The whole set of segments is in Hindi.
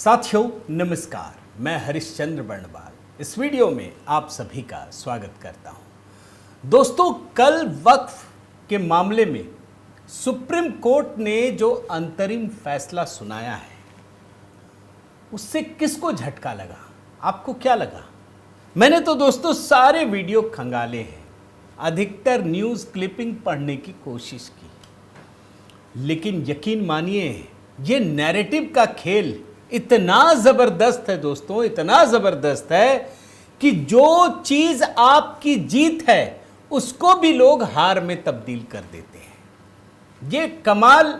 साथियों नमस्कार, मैं हरिश्चंद्र बर्णवाल इस वीडियो में आप सभी का स्वागत करता हूं। दोस्तों, कल वक्फ के मामले में सुप्रीम कोर्ट ने जो अंतरिम फैसला सुनाया है उससे किसको झटका लगा, आपको क्या लगा? मैंने तो दोस्तों सारे वीडियो खंगाले हैं, अधिकतर न्यूज़ क्लिपिंग पढ़ने की कोशिश की, लेकिन यकीन मानिए ये नैरेटिव का खेल इतना ज़बरदस्त है दोस्तों, इतना ज़बरदस्त है कि जो चीज़ आपकी जीत है उसको भी लोग हार में तब्दील कर देते हैं। ये कमाल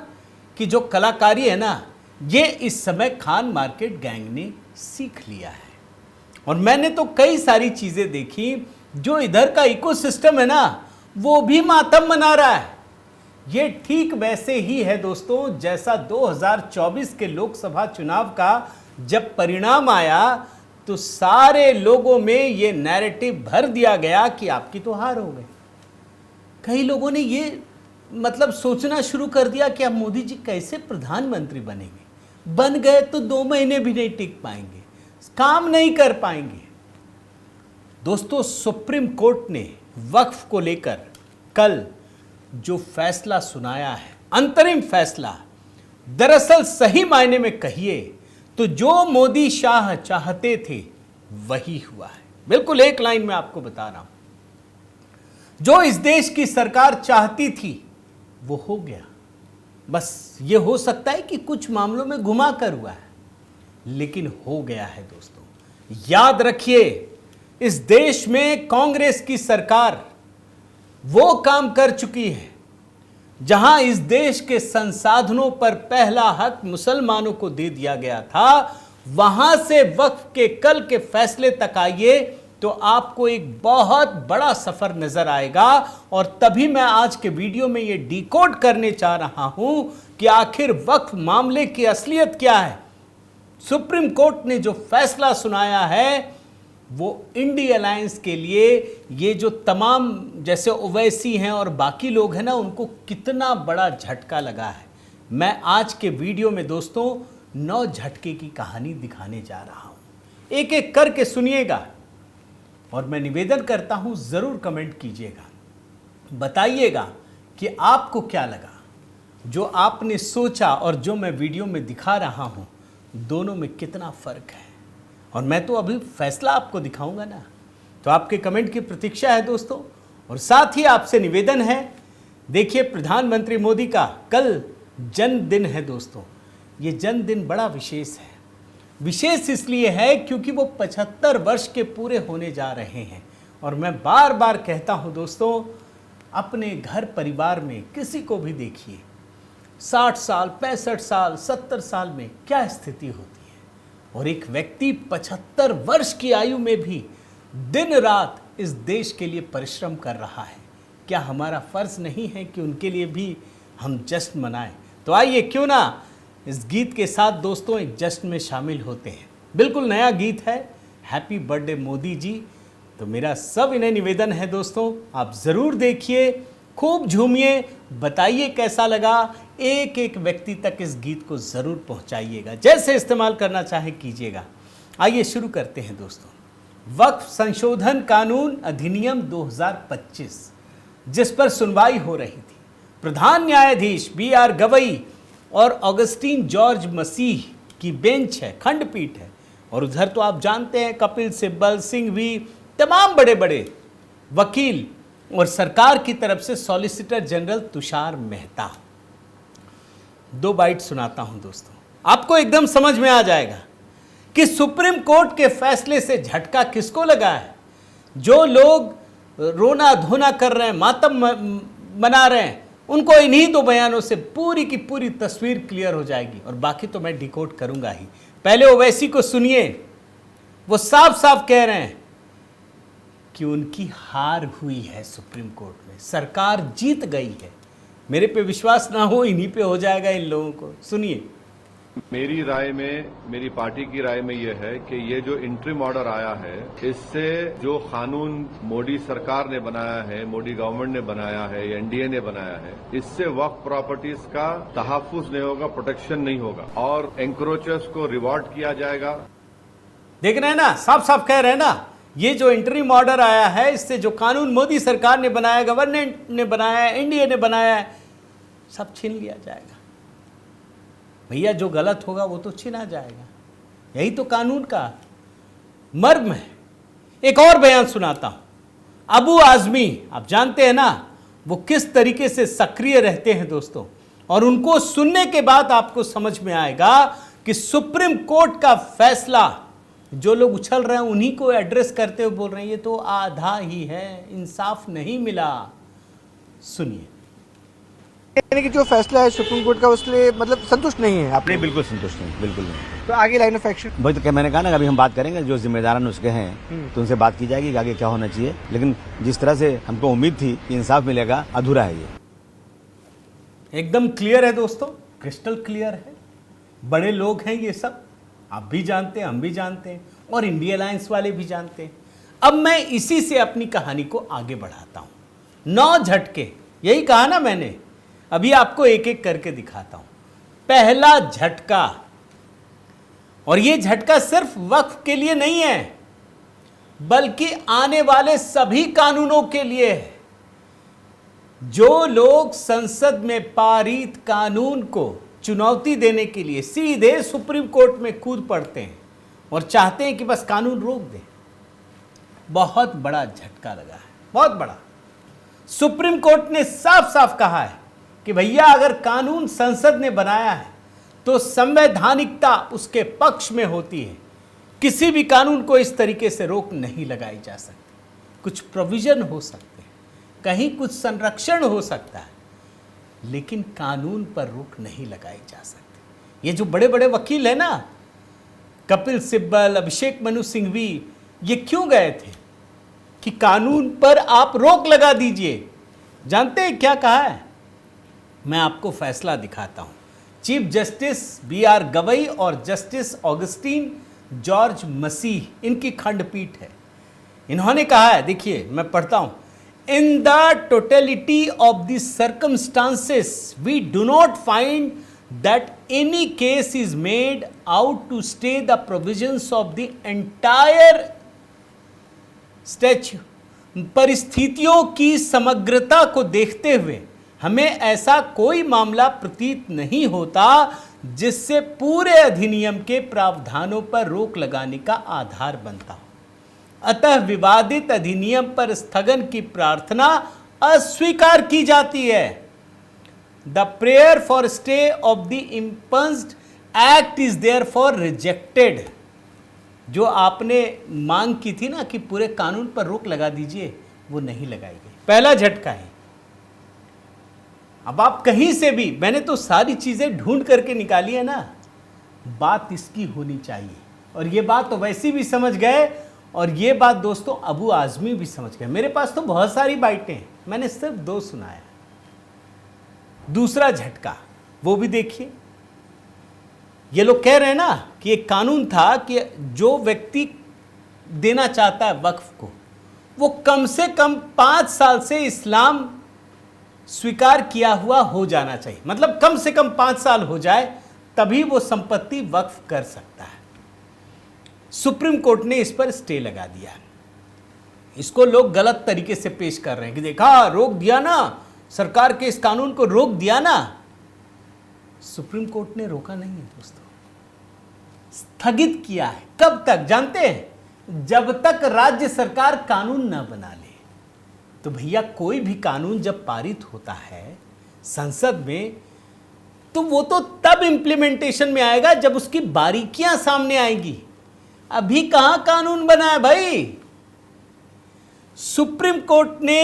की जो कलाकारी है ना, ये इस समय खान मार्केट गैंग ने सीख लिया है। और मैंने तो कई सारी चीज़ें देखी, जो इधर का इकोसिस्टम है ना वो भी मातम मना रहा है। ये ठीक वैसे ही है दोस्तों जैसा 2024 के लोकसभा चुनाव का जब परिणाम आया तो सारे लोगों में ये नैरेटिव भर दिया गया कि आपकी तो हार हो गई। कई लोगों ने ये सोचना शुरू कर दिया कि अब मोदी जी कैसे प्रधानमंत्री बनेंगे, बन गए तो 2 महीने भी नहीं टिक पाएंगे, काम नहीं कर पाएंगे। दोस्तों, सुप्रीम कोर्ट ने वक्फ को लेकर कल जो फैसला सुनाया है, अंतरिम फैसला, दरअसल सही मायने में कहिए तो जो मोदी शाह चाहते थे वही हुआ है। बिल्कुल एक लाइन में आपको बता रहा हूं, जो इस देश की सरकार चाहती थी वो हो गया। बस ये हो सकता है कि कुछ मामलों में घुमा कर हुआ है, लेकिन हो गया है। दोस्तों याद रखिए, इस देश में कांग्रेस की सरकार वो काम कर चुकी है जहां इस देश के संसाधनों पर पहला हक मुसलमानों को दे दिया गया था, वहां से वक्फ के कल के फैसले तक आइए तो आपको एक बहुत बड़ा सफर नजर आएगा। और तभी मैं आज के वीडियो में ये डिकोड करने चाह रहा हूं कि आखिर वक्फ मामले की असलियत क्या है। सुप्रीम कोर्ट ने जो फैसला सुनाया है वो इंडी अलायंस के लिए, ये जो तमाम जैसे ओवैसी हैं और बाकी लोग हैं ना, उनको कितना बड़ा झटका लगा है। मैं आज के वीडियो में दोस्तों 9 झटके की कहानी दिखाने जा रहा हूं, एक एक करके सुनिएगा। और मैं निवेदन करता हूं ज़रूर कमेंट कीजिएगा, बताइएगा कि आपको क्या लगा, जो आपने सोचा और जो मैं वीडियो में दिखा रहा हूं दोनों में कितना फ़र्क है। और मैं तो अभी फैसला आपको दिखाऊंगा ना, तो आपके कमेंट की प्रतीक्षा है दोस्तों। और साथ ही आपसे निवेदन है, देखिए प्रधानमंत्री मोदी का कल जन्मदिन है दोस्तों। ये जन्मदिन बड़ा विशेष है। विशेष इसलिए है क्योंकि वो 75 वर्ष के पूरे होने जा रहे हैं। और मैं बार बार कहता हूँ दोस्तों, अपने घर परिवार में किसी को भी देखिए, 60 साल, 65 साल, 70 साल में क्या स्थिति होती है, और एक व्यक्ति 75 वर्ष की आयु में भी दिन रात इस देश के लिए परिश्रम कर रहा है। क्या हमारा फर्ज नहीं है कि उनके लिए भी हम जश्न मनाएं? तो आइए क्यों ना इस गीत के साथ दोस्तों एक जश्न में शामिल होते हैं। बिल्कुल नया गीत है, हैप्पी बर्थडे मोदी जी। तो मेरा सब इन्हें निवेदन है दोस्तों, आप ज़रूर देखिए, खूब झूमिए, बताइए कैसा लगा, एक एक व्यक्ति तक इस गीत को ज़रूर पहुंचाइएगा, जैसे इस्तेमाल करना चाहे कीजिएगा। आइए शुरू करते हैं दोस्तों। वक्फ संशोधन कानून अधिनियम 2025 जिस पर सुनवाई हो रही थी, प्रधान न्यायाधीश BR गवई और ऑगस्टीन जॉर्ज मसीह की बेंच है, खंडपीठ है। और उधर तो आप जानते हैं कपिल सिब्बल, सिंघवी, तमाम बड़े बड़े वकील, और सरकार की तरफ से solicitor general Tushar Mehta. 2 bite सुनाता हूं दोस्तों, आपको एकदम समझ में आ जाएगा कि सुप्रीम कोर्ट के फैसले से झटका किसको लगा है। जो लोग रोना धोना कर रहे हैं, मातम मना रहे हैं, उनको इन्हीं 2 बयानों से पूरी की पूरी तस्वीर क्लियर हो जाएगी। और बाकी तो मैं डिकोड करूंगा ही। पहले ओवैसी को सुनिए, वो साफ साफ कह रहे हैं कि उनकी हार हुई है सुप्रीम कोर्ट में, सरकार जीत गई है। मेरे पे विश्वास ना हो, इन्हीं पे हो जाएगा इन लोगों को। सुनिए। मेरी राय में, मेरी पार्टी की राय में यह है कि ये जो इंटरिम ऑर्डर आया है, इससे जो कानून मोदी सरकार ने बनाया है, मोदी गवर्नमेंट ने बनाया है, एनडीए ने बनाया है, इससे वक्फ प्रॉपर्टीज का तहफ्फुज नहीं होगा, प्रोटेक्शन नहीं होगा और एंक्रोचर्स को रिवॉर्ड किया जाएगा। देख रहे हैं ना, साफ साफ कह रहे हैं ना, ये जो इंटरिम ऑर्डर आया है, इससे जो कानून मोदी सरकार ने बनाया, गवर्नमेंट ने बनाया, एनडीए ने बनाया है, सब छीन लिया जाएगा। भैया जो गलत होगा वो तो छीना जाएगा। यही तो कानून का मर्म है। एक और बयान सुनाता हूं। अबू आजमी, आप जानते हैं ना वो किस तरीके से सक्रिय रहते हैं दोस्तों, और उनको सुनने के बाद आपको समझ में आएगा कि सुप्रीम कोर्ट का फैसला, जो लोग उछल रहे हैं उन्हीं को एड्रेस करते हुए बोल रहे हैं ये तो आधा ही है, इंसाफ नहीं मिला। सुनिए। यानी कि जो फैसला है सुप्रीम कोर्ट का उससे मतलब संतुष्ट नहीं है आप? नहीं, बिल्कुल संतुष्ट नहीं, बिल्कुल नहीं। तो आगे लाइन ऑफ एक्शन? वही तो मैंने कहा ना, अभी हम बात करेंगे, जो जिम्मेदार उसके हैं तो उनसे बात की जाएगी कि आगे क्या होना चाहिए, लेकिन जिस तरह से हमको उम्मीद थी कि इंसाफ मिलेगा, अधूरा है ये। एकदम क्लियर है दोस्तों, क्रिस्टल क्लियर है। बड़े लोग हैं ये सब, आप भी जानते हैं, हम भी जानते हैं, और इंडिया अलायंस वाले भी जानते हैं। अब मैं इसी से अपनी कहानी को आगे बढ़ाता हूं। 9 झटके, यही कहा ना मैंने, अभी आपको एक एक करके दिखाता हूं। पहला झटका, और यह झटका सिर्फ वक्फ के लिए नहीं है, बल्कि आने वाले सभी कानूनों के लिए है। जो लोग संसद में पारित कानून को चुनौती देने के लिए सीधे सुप्रीम कोर्ट में कूद पड़ते हैं और चाहते हैं कि बस कानून रोक दें, बहुत बड़ा झटका लगा है, बहुत बड़ा। सुप्रीम कोर्ट ने साफ साफ कहा है कि भैया अगर कानून संसद ने बनाया है तो संवैधानिकता उसके पक्ष में होती है। किसी भी कानून को इस तरीके से रोक नहीं लगाई जा सकती। कुछ प्रोविजन हो सकते हैं, कहीं कुछ संरक्षण हो सकता है, लेकिन कानून पर रोक नहीं लगाई जा सकती। ये जो बड़े बड़े वकील हैं ना, कपिल सिब्बल, अभिषेक मनु सिंघवी, ये क्यों गए थे कि कानून पर आप रोक लगा दीजिए? जानते हैं क्या कहा है? मैं आपको फैसला दिखाता हूं। चीफ जस्टिस BR गवई और जस्टिस ऑगस्टीन जॉर्ज मसीह, इनकी खंडपीठ है। इन्होंने कहा है, देखिए मैं पढ़ता हूं, in the totality of the circumstances we do not find that any case is made out to stay the provisions of the entire statute. परिस्थितियों की समग्रता को देखते हुए हमें ऐसा कोई मामला प्रतीत नहीं होता जिससे पूरे अधिनियम के प्रावधानों पर रोक लगाने का आधार बनता हो। अतः विवादित अधिनियम पर स्थगन की प्रार्थना अस्वीकार की जाती है। The prayer for stay of the impugned act is therefore rejected. जो आपने मांग की थी ना कि पूरे कानून पर रोक लगा दीजिए, वो नहीं लगाई गई। पहला झटका है। अब आप कहीं से भी, मैंने तो सारी चीजें ढूंढ करके निकाली है ना, बात इसकी होनी चाहिए। और ये बात तो वैसी भी समझ गए, और ये बात दोस्तों अबू आजमी भी समझ गए। मेरे पास तो बहुत सारी बाइटें हैं, मैंने सिर्फ 2 सुनाया। दूसरा झटका, वो भी देखिए। ये लोग कह रहे हैं ना कि एक कानून था कि जो व्यक्ति देना चाहता है वक्फ को, वो कम से कम 5 साल से इस्लाम स्वीकार किया हुआ हो जाना चाहिए। मतलब कम से कम 5 साल हो जाए तभी वो संपत्ति वक्फ कर सकता है। सुप्रीम कोर्ट ने इस पर स्टे लगा दिया। इसको लोग गलत तरीके से पेश कर रहे हैं कि देखा, रोक दिया ना, सरकार के इस कानून को रोक दिया ना। सुप्रीम कोर्ट ने रोका नहीं है दोस्तों, स्थगित किया है। कब तक जानते हैं? जब तक राज्य सरकार कानून न बना ले। तो भैया कोई भी कानून जब पारित होता है संसद में, तो वो तो तब इंप्लीमेंटेशन में आएगा जब उसकी बारीकियां सामने आएंगी। अभी कहां कानून बना है भाई? सुप्रीम कोर्ट ने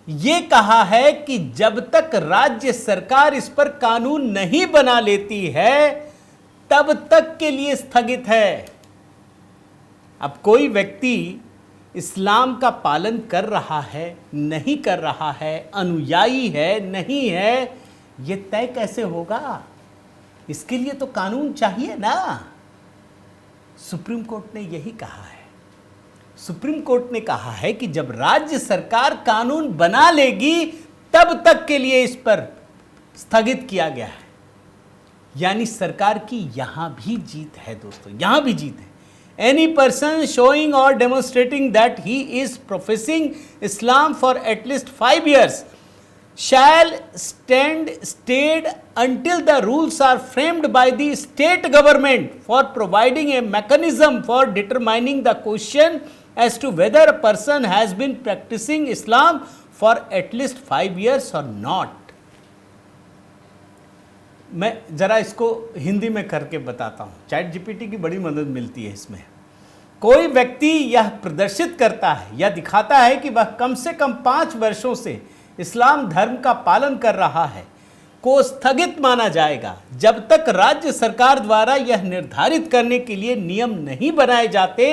यह कहा है कि जब तक राज्य सरकार इस पर कानून नहीं बना लेती है, तब तक के लिए स्थगित है। अब कोई व्यक्ति इस्लाम का पालन कर रहा है, नहीं कर रहा है, अनुयायी है, नहीं है, यह तय कैसे होगा? इसके लिए तो कानून चाहिए ना। सुप्रीम कोर्ट ने यही कहा है। सुप्रीम कोर्ट ने कहा है कि जब राज्य सरकार कानून बना लेगी तब तक के लिए इस पर स्थगित किया गया है। यानी सरकार की यहां भी जीत है दोस्तों, यहां भी जीत है। एनी पर्सन शोइंग और demonstrating that he is professing Islam for at least 5 years shall stand stayed until the rules are framed by the state government for providing a mechanism for determining the question as to whether a person has been practicing Islam for at least 5 years or not. मैं जरा इसको हिंदी में करके बताता हूँ, चैट जीपीटी की बड़ी मदद मिलती है इसमें। कोई व्यक्ति यह प्रदर्शित करता है या दिखाता है कि वह कम से कम 5 वर्षों से इस्लाम धर्म का पालन कर रहा है को स्थगित माना जाएगा जब तक राज्य सरकार द्वारा यह निर्धारित करने के लिए नियम नहीं बनाए जाते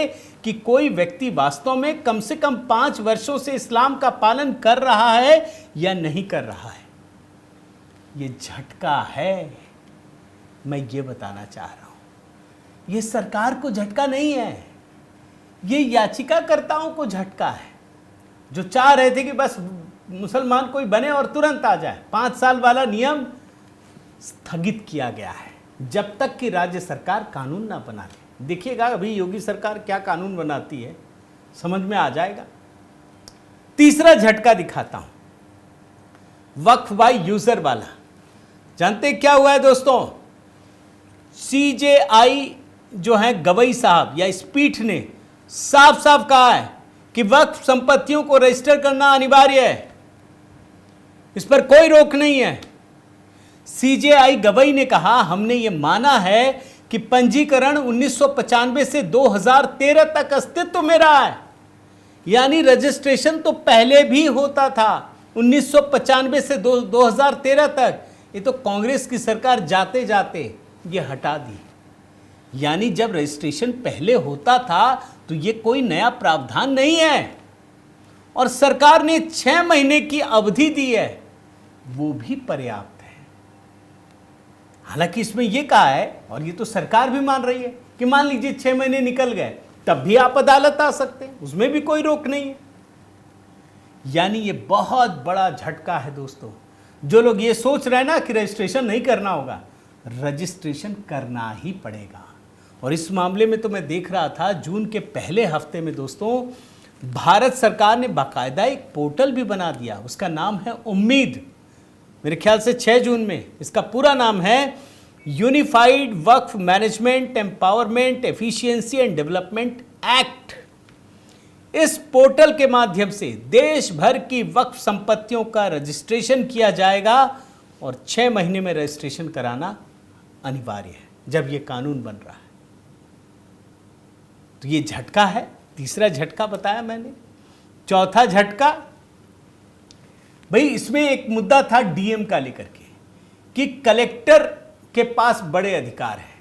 कि कोई व्यक्ति वास्तव में कम से कम 5 वर्षों से इस्लाम का पालन कर रहा है या नहीं कर रहा है। ये झटका है, मैं ये बताना चाह रहा हूं। ये सरकार को झटका नहीं है, ये याचिकाकर्ताओं को झटका है, जो चाह रहे थे कि बस मुसलमान कोई बने और तुरंत आ जाए। 5 साल वाला नियम स्थगित किया गया है जब तक कि राज्य सरकार कानून ना बना ले। देखिएगा अभी योगी सरकार क्या कानून बनाती है, समझ में आ जाएगा। तीसरा झटका दिखाता हूं, वक्फ बाय यूजर वाला। जानते क्या हुआ है दोस्तों? सीजेआई जो है गवई साहब या इस पीठ ने साफ साफ कहा है कि वक्फ संपत्तियों को रजिस्टर करना अनिवार्य है, इस पर कोई रोक नहीं है। सीजेआई गवई ने कहा, हमने ये माना है कि पंजीकरण 1995 से 2013 तक अस्तित्व में रहा है, यानी रजिस्ट्रेशन तो पहले भी होता था 1995 से 2013 तक। ये तो कांग्रेस की सरकार जाते जाते ये हटा दी। यानी जब रजिस्ट्रेशन पहले होता था तो ये कोई नया प्रावधान नहीं है, और सरकार ने 6 महीने की अवधि दी है, वो भी पर्याप्त है। हालांकि इसमें यह कहा है, और ये तो सरकार भी मान रही है, कि मान लीजिए 6 महीने निकल गए तब भी आप अदालत आ सकते हैं, उसमें भी कोई रोक नहीं है। यानी ये बहुत बड़ा झटका है दोस्तों। जो लोग ये सोच रहे हैं ना कि रजिस्ट्रेशन नहीं करना होगा, रजिस्ट्रेशन करना ही पड़ेगा। और इस मामले में तो मैं देख रहा था जून के पहले हफ्ते में दोस्तों, भारत सरकार ने बाकायदा एक पोर्टल भी बना दिया, उसका नाम है उम्मीद। मेरे ख्याल से 6 जून में। इसका पूरा नाम है unified Waqf management empowerment efficiency and development act. इस पोर्टल के माध्यम से देश भर की वक्फ संपत्तियों का रजिस्ट्रेशन किया जाएगा, और 6 महीने में रजिस्ट्रेशन कराना अनिवार्य है जब यह कानून बन रहा है। तो ये झटका है, तीसरा झटका बताया मैंने। चौथा झटका, भाई इसमें एक मुद्दा था डीएम का लेकर के कि कलेक्टर के पास बड़े अधिकार हैं।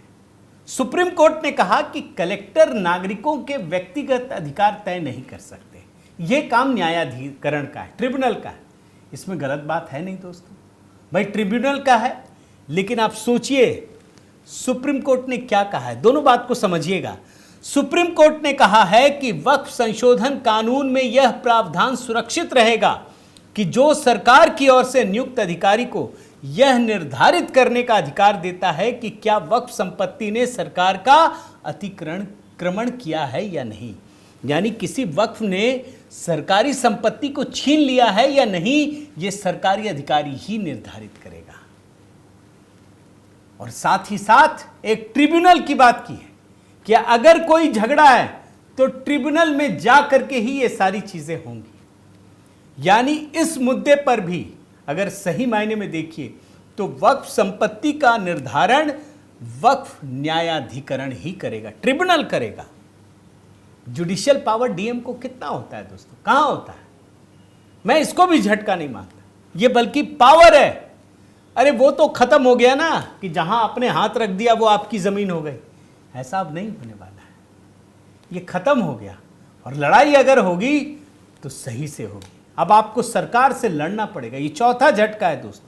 सुप्रीम कोर्ट ने कहा कि कलेक्टर नागरिकों के व्यक्तिगत अधिकार तय नहीं कर सकते, यह काम न्यायाधिकरण का है, ट्रिब्यूनल का है। इसमें गलत बात है नहीं दोस्तों, भाई ट्रिब्यूनल का है। लेकिन आप सोचिए सुप्रीम कोर्ट ने क्या कहा है, दोनों बात को समझिएगा। सुप्रीम कोर्ट ने कहा है कि वक्फ संशोधन कानून में यह प्रावधान सुरक्षित रहेगा कि जो सरकार की ओर से नियुक्त अधिकारी को यह निर्धारित करने का अधिकार देता है कि क्या वक्फ संपत्ति ने सरकार का अतिक्रमण किया है या नहीं, यानी किसी वक्फ ने सरकारी संपत्ति को छीन लिया है या नहीं, यह सरकारी अधिकारी ही निर्धारित करेगा। और साथ ही साथ एक ट्रिब्यूनल की बात की है कि अगर कोई झगड़ा है तो ट्रिब्यूनल में जा करके ही ये सारी चीजें होंगी। यानी इस मुद्दे पर भी अगर सही मायने में देखिए तो वक्फ संपत्ति का निर्धारण वक्फ न्यायाधिकरण ही करेगा, ट्रिब्यूनल करेगा। जुडिशियल पावर डीएम को कितना होता है दोस्तों, कहां होता है? मैं इसको भी झटका नहीं मानता, ये बल्कि पावर है। अरे वो तो खत्म हो गया ना कि जहां आपने हाथ रख दिया वो आपकी जमीन हो गई, ऐसा अब नहीं होने वाला है, ये खत्म हो गया। और लड़ाई अगर होगी तो सही से होगी। अब आपको सरकार से लड़ना पड़ेगा। ये चौथा झटका है दोस्तों।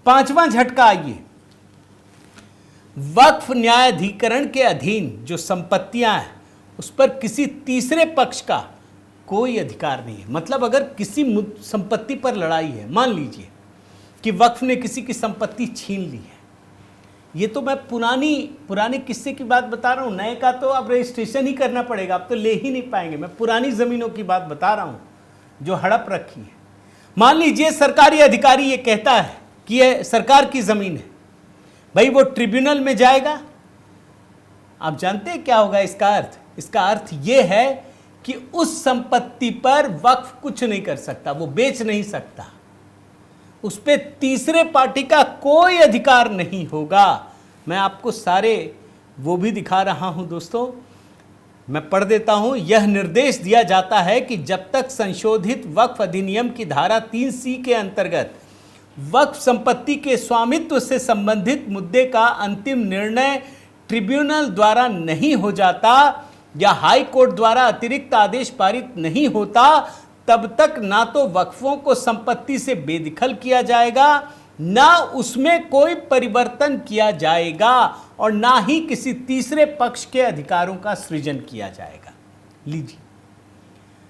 पांचवा झटका आइए, वक्फ न्यायाधिकरण के अधीन जो संपत्तियां हैं उस पर किसी तीसरे पक्ष का कोई अधिकार नहीं है। मतलब अगर किसी संपत्ति पर लड़ाई है, मान लीजिए कि वक्फ ने किसी की संपत्ति छीन ली है, ये तो मैं पुराने किस्से की बात बता रहा हूँ, नए का तो अब रजिस्ट्रेशन ही करना पड़ेगा, अब तो ले ही नहीं पाएंगे। मैं पुरानी ज़मीनों की बात बता रहा हूँ जो हड़प रखी है। मान लीजिए सरकारी अधिकारी ये कहता है कि ये सरकार की ज़मीन है, भाई वो ट्रिब्यूनल में जाएगा। आप जानते हैं क्या होगा इसका अर्थ? इसका अर्थ ये है कि उस संपत्ति पर वक्फ कुछ नहीं कर सकता, वो बेच नहीं सकता, उस पर तीसरे पार्टी का कोई अधिकार नहीं होगा। मैं आपको सारे वो भी दिखा रहा हूं दोस्तों, मैं पढ़ देता हूं। यह निर्देश दिया जाता है कि जब तक संशोधित वक्फ अधिनियम की धारा 3C के अंतर्गत वक्फ संपत्ति के स्वामित्व से संबंधित मुद्दे का अंतिम निर्णय ट्रिब्यूनल द्वारा नहीं हो जाता या हाई कोर्ट द्वारा अतिरिक्त आदेश पारित नहीं होता, तब तक ना तो वक्फों को संपत्ति से बेदखल किया जाएगा, ना उसमें कोई परिवर्तन किया जाएगा और ना ही किसी तीसरे पक्ष के अधिकारों का सृजन किया जाएगा। लीजिए,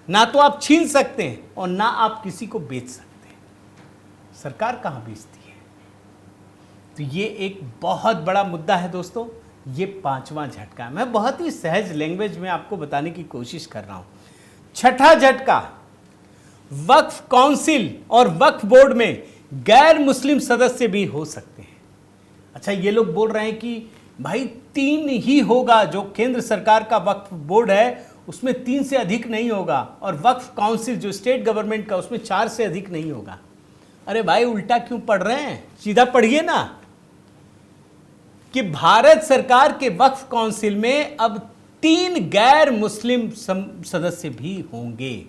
ना तो आप छीन सकते हैं और ना आप किसी को बेच सकते हैं। सरकार कहां बेचती है? तो ये एक बहुत बड़ा मुद्दा है दोस्तों। ये 5वां झटका है। मैं बहुत ही सहज लैंग्वेज में आपको बताने की कोशिश कर रहा हूं। छठा झटका, वक्फ काउंसिल और वक्फ बोर्ड में गैर मुस्लिम सदस्य भी हो सकते हैं। अच्छा, ये लोग बोल रहे हैं कि भाई 3 ही होगा, जो केंद्र सरकार का वक्फ बोर्ड है उसमें 3 से अधिक नहीं होगा, और वक्फ काउंसिल जो स्टेट गवर्नमेंट का उसमें 4 से अधिक नहीं होगा। अरे भाई, उल्टा क्यों पढ़ रहे हैं? सीधा पढ़िए ना कि भारत सरकार के वक्फ काउंसिल में अब 3 गैर मुस्लिम सदस्य भी होंगे,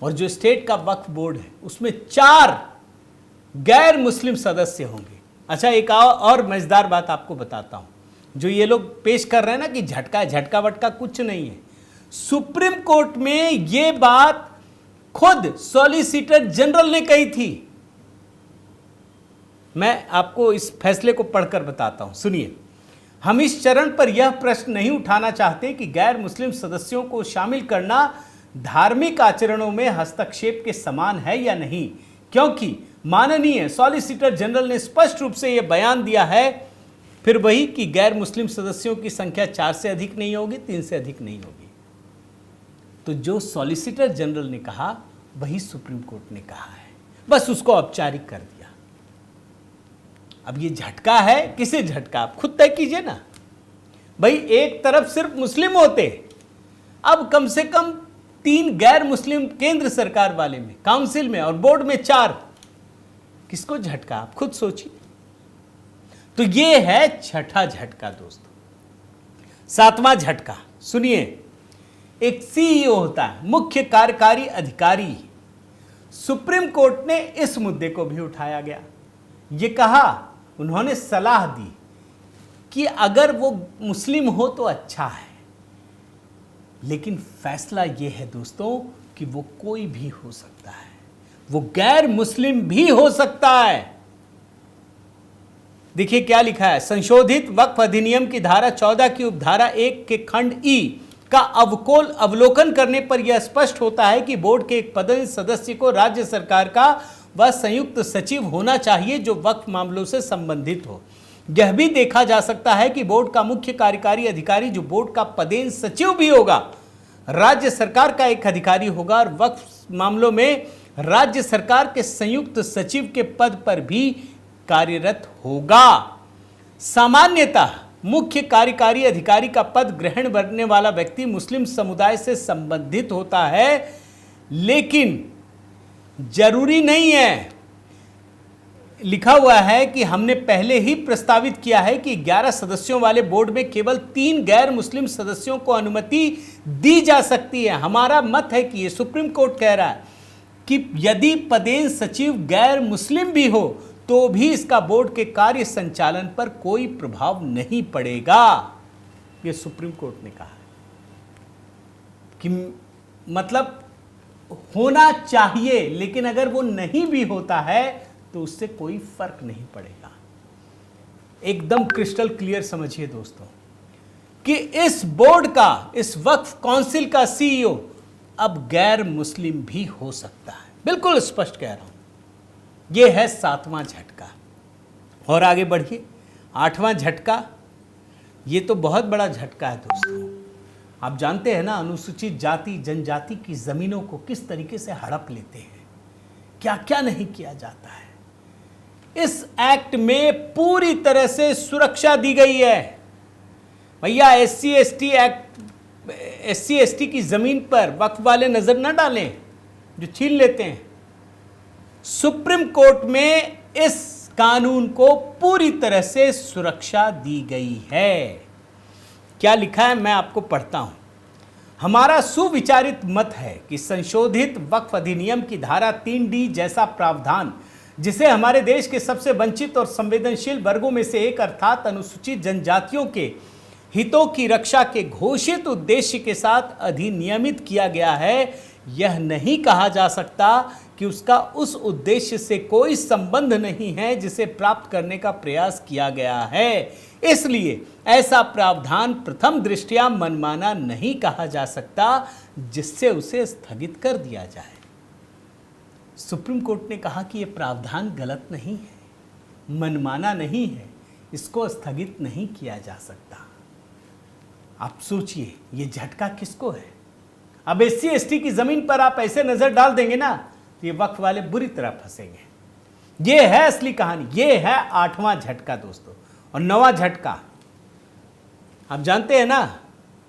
और जो स्टेट का वक्फ बोर्ड है उसमें 4 गैर मुस्लिम सदस्य होंगे। अच्छा, एक और मजेदार बात आपको बताता हूं, जो ये लोग पेश कर रहे हैं ना कि झटका वटका कुछ नहीं है। सुप्रीम कोर्ट में ये बात खुद सॉलिसिटर जनरल ने कही थी। मैं आपको इस फैसले को पढ़कर बताता हूं, सुनिए। हम इस चरण पर यह प्रश्न नहीं उठाना चाहते कि गैर मुस्लिम सदस्यों को शामिल करना धार्मिक आचरणों में हस्तक्षेप के समान है या नहीं, क्योंकि माननीय सॉलिसिटर जनरल ने स्पष्ट रूप से यह बयान दिया है, फिर वही कि गैर मुस्लिम सदस्यों की संख्या 4 से अधिक नहीं होगी, 3 से अधिक नहीं होगी। तो जो सॉलिसिटर जनरल ने कहा वही सुप्रीम कोर्ट ने कहा है, बस उसको औपचारिक कर दिया। अब ये झटका है, किसे झटका आप खुद तय कीजिए ना। भाई, एक तरफ सिर्फ मुस्लिम होते, अब कम से कम 3 गैर मुस्लिम केंद्र सरकार वाले में, काउंसिल में और बोर्ड में 4, किसको झटका? आप खुद सोचिए। तो ये है छठा झटका दोस्तों। 7वां झटका सुनिए। एक सीईओ होता है, मुख्य कार्यकारी अधिकारी। सुप्रीम कोर्ट ने इस मुद्दे को भी उठाया गया। ये कहा, उन्होंने सलाह दी कि अगर वो मुस्लिम हो तो अच्छा है, लेकिन फैसला यह है दोस्तों कि वो कोई भी हो सकता है, वो गैर मुस्लिम भी हो सकता है। देखिए क्या लिखा है। संशोधित वक्फ अधिनियम की धारा 14 की उपधारा 1 के खंड ई का अवलोकन करने पर यह स्पष्ट होता है कि बोर्ड के एक पदस्थ सदस्य को राज्य सरकार का वह संयुक्त सचिव होना चाहिए जो वक्फ मामलों से संबंधित हो। यह भी देखा जा सकता है कि बोर्ड का मुख्य कार्यकारी अधिकारी, जो बोर्ड का पदेन सचिव भी होगा, राज्य सरकार का एक अधिकारी होगा और वक्फ मामलों में राज्य सरकार के संयुक्त सचिव के पद पर भी कार्यरत होगा। सामान्यतः मुख्य कार्यकारी अधिकारी का पद ग्रहण करने वाला व्यक्ति मुस्लिम समुदाय से संबंधित होता है, लेकिन जरूरी नहीं है। लिखा हुआ है कि हमने पहले ही प्रस्तावित किया है कि 11 सदस्यों वाले बोर्ड में केवल 3 गैर मुस्लिम सदस्यों को अनुमति दी जा सकती है। हमारा मत है कि ये सुप्रीम कोर्ट कह रहा है कि यदि पदेन सचिव गैर मुस्लिम भी हो तो भी इसका बोर्ड के कार्य संचालन पर कोई प्रभाव नहीं पड़ेगा। ये सुप्रीम कोर्ट ने कहा है कि मतलब होना चाहिए, लेकिन अगर वो नहीं भी होता है तो उससे कोई फर्क नहीं पड़ेगा। एकदम क्रिस्टल क्लियर समझिए दोस्तों कि इस बोर्ड का, इस वक्फ काउंसिल का सीईओ अब गैर मुस्लिम भी हो सकता है। बिल्कुल स्पष्ट कह रहा हूं। यह है 7वां झटका। और आगे बढ़िए, 8वां झटका। ये तो बहुत बड़ा झटका है दोस्तों। आप जानते हैं ना, अनुसूचित जाति जनजाति की जमीनों को किस तरीके से हड़प लेते हैं, क्या क्या नहीं किया जाता है। इस एक्ट में पूरी तरह से सुरक्षा दी गई है। भैया एससी एसटी की जमीन पर वक्फ वाले नजर न डालें जो छीन लेते हैं। सुप्रीम कोर्ट में इस कानून को पूरी तरह से सुरक्षा दी गई है। क्या लिखा है मैं आपको पढ़ता हूं। हमारा सुविचारित मत है कि संशोधित वक्फ अधिनियम की धारा 3D जैसा प्रावधान, जिसे हमारे देश के सबसे वंचित और संवेदनशील वर्गों में से एक अर्थात अनुसूचित जनजातियों के हितों की रक्षा के घोषित उद्देश्य के साथ अधिनियमित किया गया है, यह नहीं कहा जा सकता कि उसका उस उद्देश्य से कोई संबंध नहीं है जिसे प्राप्त करने का प्रयास किया गया है। इसलिए ऐसा प्रावधान प्रथम दृष्टया मनमाना नहीं कहा जा सकता जिससे उसे स्थगित कर दिया जाए। सुप्रीम कोर्ट ने कहा कि यह प्रावधान गलत नहीं है, मनमाना नहीं है, इसको स्थगित नहीं किया जा सकता। आप सोचिए ये झटका किसको है। अब एससी एसटी की जमीन पर आप ऐसे नजर डाल देंगे ना तो ये वक्फ वाले बुरी तरह फंसेंगे। ये है असली कहानी। ये है 8वां झटका दोस्तों। और 9वां झटका, आप जानते हैं ना,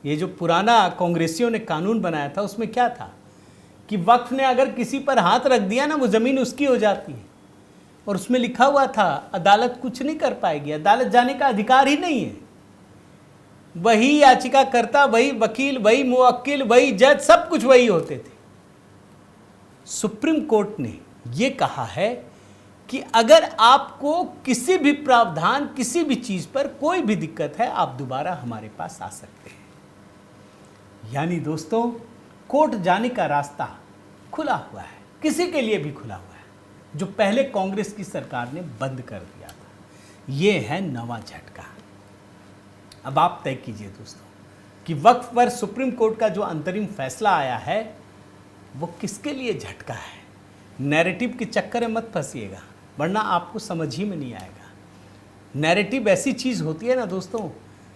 ये जो पुराना कांग्रेसियों ने कानून बनाया था उसमें क्या था कि वक्फ ने अगर किसी पर हाथ रख दिया ना, वो जमीन उसकी हो जाती है। और उसमें लिखा हुआ था अदालत कुछ नहीं कर पाएगी, अदालत जाने का अधिकार ही नहीं है। वही याचिकाकर्ता, वही वकील, वही मुवक्किल, वही जज, सब कुछ वही होते थे। सुप्रीम कोर्ट ने यह कहा है कि अगर आपको किसी भी प्रावधान, किसी भी चीज पर कोई भी दिक्कत है, आप दोबारा हमारे पास आ सकते हैं। यानी दोस्तों, कोर्ट जाने का रास्ता खुला हुआ है, किसी के लिए भी खुला हुआ है, जो पहले कांग्रेस की सरकार ने बंद कर दिया था। यह है 9वां झटका। अब आप तय कीजिए दोस्तों कि वक्फ पर सुप्रीम कोर्ट का जो अंतरिम फैसला आया है वो किसके लिए झटका है। नैरेटिव के चक्कर में मत फंसिएगा, वरना आपको समझ ही में नहीं आएगा। नैरेटिव ऐसी चीज़ होती है ना दोस्तों,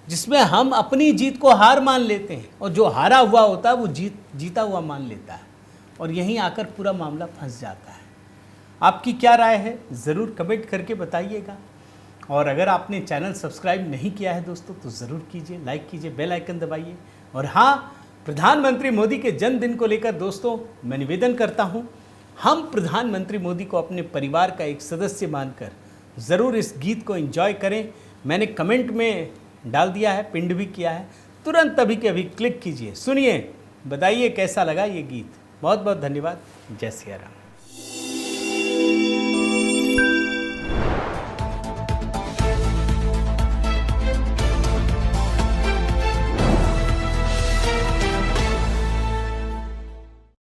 जिसमें हम अपनी जीत को हार मान लेते हैं और जो हारा हुआ होता है वो जीता हुआ मान लेता है, और यहीं आकर पूरा मामला फंस जाता है। आपकी क्या राय है ज़रूर कमेंट करके बताइएगा। और अगर आपने चैनल सब्सक्राइब नहीं किया है दोस्तों तो ज़रूर कीजिए, लाइक कीजिए, बेल आइकन दबाइए। और हाँ, प्रधानमंत्री मोदी के जन्मदिन को लेकर दोस्तों मैं निवेदन करता हूँ, हम प्रधानमंत्री मोदी को अपने परिवार का एक सदस्य मानकर ज़रूर इस गीत को एंजॉय करें। मैंने कमेंट में डाल दिया है, पिंड भी किया है, तुरंत अभी के अभी क्लिक कीजिए, सुनिए, बताइए कैसा लगा ये गीत। बहुत बहुत धन्यवाद। जय सिया राम।